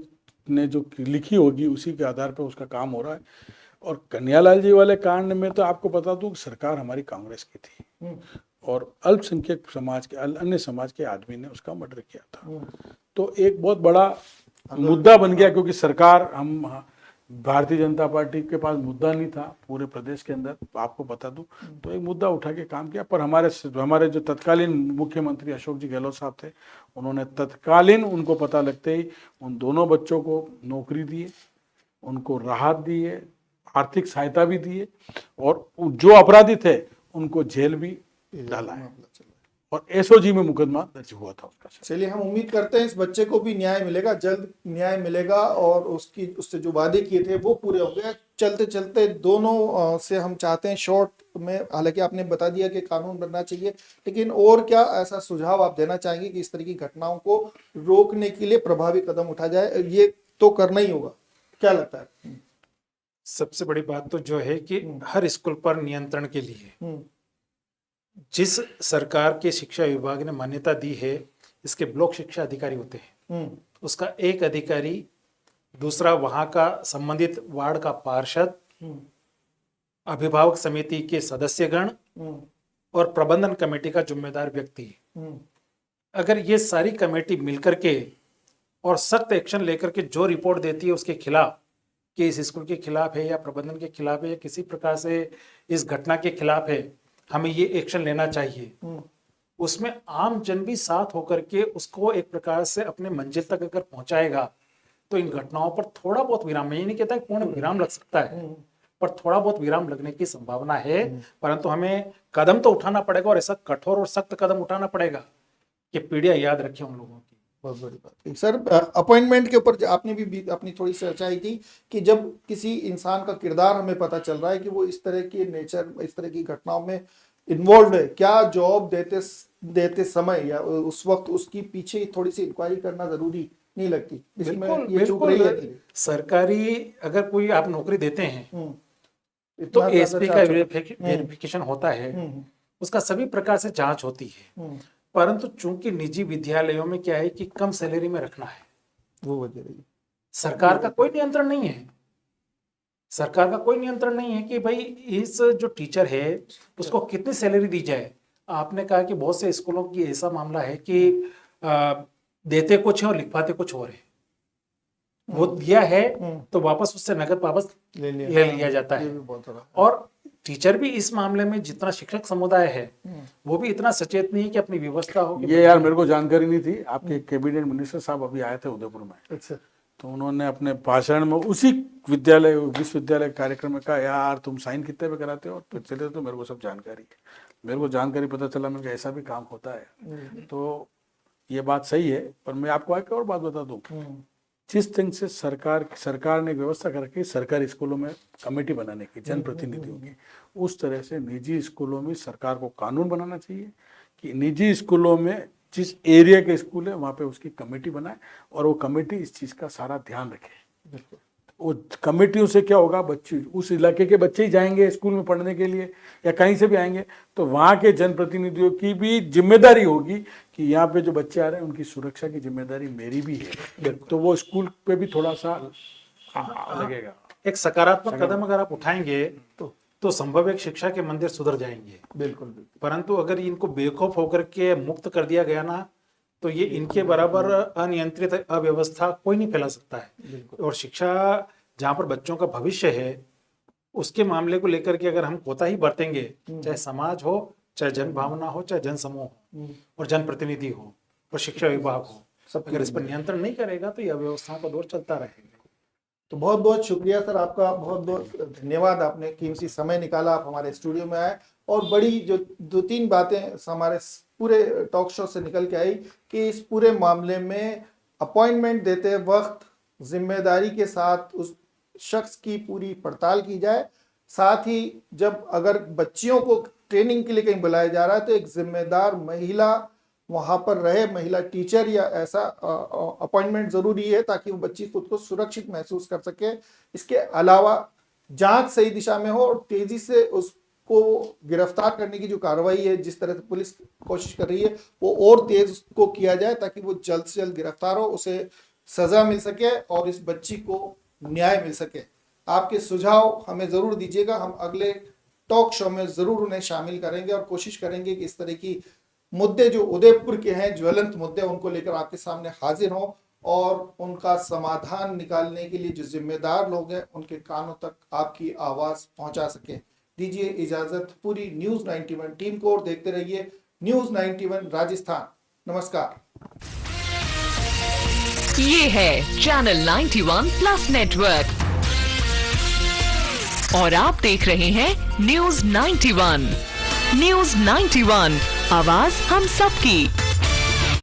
ने जो लिखी होगी उसी के आधार पर उसका काम हो रहा है। और कन्हैयालाल जी वाले कांड में तो आपको बता दूं कि सरकार हमारी कांग्रेस की थी और अल्पसंख्यक समाज के अन्य समाज के आदमी ने उसका मर्डर किया था, तो एक बहुत बड़ा मुद्दा बन गया, क्योंकि सरकार, हम भारतीय जनता पार्टी के पास मुद्दा नहीं था पूरे प्रदेश के अंदर, आपको बता दूं, तो एक मुद्दा उठा के काम किया। पर हमारे जो तत्कालीन मुख्यमंत्री अशोक जी गहलोत साहब थे, उन्होंने तत्कालीन, उनको पता लगते ही उन दोनों बच्चों को नौकरी दी, उनको राहत दी है, आर्थिक सहायता भी दी है और जो अपराधी थे उनको जेल भी डाला है और एसओजी में मुकदमा दर्ज हुआ था उसका। चलिए, हम उम्मीद करते हैं इस बच्चे को भी न्याय मिलेगा, जल्द न्याय मिलेगा और उससे जो वादे किए थे वो पूरे होंगे। चलते चलते दोनों से हम चाहते हैं शॉर्ट में, हालांकि आपने बता दिया कि कानून बनना चाहिए, लेकिन और क्या ऐसा सुझाव आप देना चाहेंगे कि इस तरह की घटनाओं को रोकने के लिए प्रभावी कदम उठाया जाए? ये तो करना ही होगा, क्या लगता है? सबसे बड़ी बात तो जो है कि हर स्कूल पर नियंत्रण के लिए जिस सरकार के शिक्षा विभाग ने मान्यता दी है, इसके ब्लॉक शिक्षा अधिकारी होते हैं, उसका एक अधिकारी, दूसरा वहां का संबंधित वार्ड का पार्षद, अभिभावक समिति के सदस्यगण और प्रबंधन कमेटी का जिम्मेदार व्यक्ति, अगर ये सारी कमेटी मिलकर के और सख्त एक्शन लेकर के जो रिपोर्ट देती है उसके खिलाफ, कि इस स्कूल के खिलाफ है या प्रबंधन के खिलाफ है या किसी प्रकार से इस घटना के खिलाफ है, हमें ये एक्शन लेना चाहिए, उसमें आम जन भी साथ होकर के उसको एक प्रकार से अपने मंजिल तक अगर पहुंचाएगा तो इन घटनाओं पर थोड़ा बहुत विराम, मैं ये नहीं कहता कि पूर्ण विराम लग सकता है, पर थोड़ा बहुत विराम लगने की संभावना है। परंतु हमें कदम तो उठाना पड़ेगा और ऐसा कठोर और सख्त कदम उठाना पड़ेगा कि पीढ़ियां याद रखें उन लोगों की। बहुत बड़ी बात। सर, अपॉइंटमेंट के ऊपर आपने भी अपनी थोड़ी चर्चा की कि जब किसी इंसान का किरदार हमें पता चल रहा है कि वो इस तरह की नेचर, इस तरह की घटनाओं में इन्वॉल्व है, क्या जॉब देते समय या उस वक्त उसकी पीछे थोड़ी सी इंक्वायरी करना जरूरी नहीं लगती? बिल्कुल, सरकारी अगर कोई आप नौकरी देते हैं तो एसपी का वेरिफिकेशन होता है, उसका सभी प्रकार से जांच होती है, परंतु चूंकि निजी विद्यालयों में क्या है कि कम सैलरी में रखना है, वो वजह रही। सरकार का कोई नियंत्रण नहीं है, सरकार का कोई नियंत्रण नहीं है कि भाई इस जो टीचर है उसको कितनी सैलरी दी जाए। आपने कहा कि बहुत से स्कूलों की ऐसा मामला है कि देते कुछ है और लिखवाते कुछ और है, वो दिया है तो वापस उससे नगद वापस ले लिया जाता है। और टीचर भी इस मामले में, जितना शिक्षक समुदाय है वो भी इतना सचेत नहीं है कि अपनी व्यवस्था हो। ये यार मेरे को जानकारी नहीं थी, आपके कैबिनेट मिनिस्टर साहब अभी आए थे उदयपुर में, अच्छा, तो उन्होंने अपने भाषण में उसी विश्वविद्यालय कार्यक्रम में कहा, यार तुम साइन कितने पे कराते हो? तो चले तो मेरे को सब जानकारी है, मेरे को जानकारी पता चला, मेरे को ऐसा भी काम होता है। तो ये बात सही है, पर मैं आपको एक और बात बता दूं, जिस ढंग से सरकार ने व्यवस्था कर रखी है सरकारी स्कूलों में कमेटी बनाने की जनप्रतिनिधियों की, उस तरह से निजी स्कूलों में सरकार को कानून बनाना चाहिए कि निजी स्कूलों में जिस एरिया के स्कूल है वहाँ पे उसकी कमेटी बनाए और वो कमेटी इस चीज़ का सारा ध्यान रखे। वो कमेटियों से क्या होगा, बच्चे उस इलाके के बच्चे ही जाएंगे स्कूल में पढ़ने के लिए या कहीं से भी आएंगे, तो वहाँ के जनप्रतिनिधियों की भी जिम्मेदारी होगी कि यहाँ पे जो बच्चे आ रहे हैं उनकी सुरक्षा की जिम्मेदारी मेरी भी है, तो वो स्कूल पे भी थोड़ा सा लगेगा। एक सकारात्मक कदम अगर आप उठाएंगे तो संभव है शिक्षा के मंदिर सुधर जाएंगे। बिल्कुल। परंतु अगर इनको बेखौफ होकर के मुक्त कर दिया गया ना, तो ये इनके बराबर अनियंत्रित अव्यवस्था कोई नहीं फैला सकता है। और शिक्षा जहाँ पर बच्चों का भविष्य है उसके मामले को लेकर के अगर हम कोताही बरतेंगे, चाहे समाज हो, चाहे जन भावना हो, चाहे जन समूह हो और जनप्रतिनिधि हो और शिक्षा विभाग हो, अगर इस पर नियंत्रण नहीं करेगा तो यह अव्यवस्थाओं का दौर चलता रहेगा। तो बहुत बहुत शुक्रिया सर, आपका बहुत बहुत धन्यवाद, आपने कीमती समय निकाला, आप हमारे स्टूडियो में आए और बड़ी जो 2-3 बातें हमारे पूरे टॉक शो से निकल के आई कि इस पूरे मामले में अपॉइंटमेंट देते वक्त जिम्मेदारी के साथ उस शख्स की पूरी पड़ताल की जाए, साथ ही जब अगर बच्चियों को ट्रेनिंग के लिए कहीं बुलाया जा रहा है तो एक जिम्मेदार महिला वहां पर रहे, महिला टीचर या ऐसा अपॉइंटमेंट जरूरी है ताकि वो बच्ची खुद को सुरक्षित महसूस कर सके। इसके अलावा जांच सही दिशा में हो और तेजी से उसको गिरफ्तार करने की जो कार्रवाई है, जिस तरह से पुलिस कोशिश कर रही है, वो और तेज को किया जाए ताकि वो जल्द से जल्द गिरफ्तार हो, उसे सजा मिल सके और इस बच्ची को न्याय मिल सके। आपके सुझाव हमें जरूर दीजिएगा, हम अगले टॉक शो में जरूर उन्हें शामिल करेंगे और कोशिश करेंगे कि इस तरह की मुद्दे जो उदयपुर के हैं, ज्वलंत मुद्दे, उनको लेकर आपके सामने हाजिर हों और उनका समाधान निकालने के लिए जो जिम्मेदार लोग हैं उनके कानों तक आपकी आवाज पहुंचा सके। दीजिए इजाजत पूरी न्यूज 91 टीम को और देखते रहिए न्यूज 91 राजस्थान। नमस्कार। ये है चैनल 91 प्लस नेटवर्क और आप देख रहे हैं न्यूज 91। न्यूज 91, आवाज हम सबकी।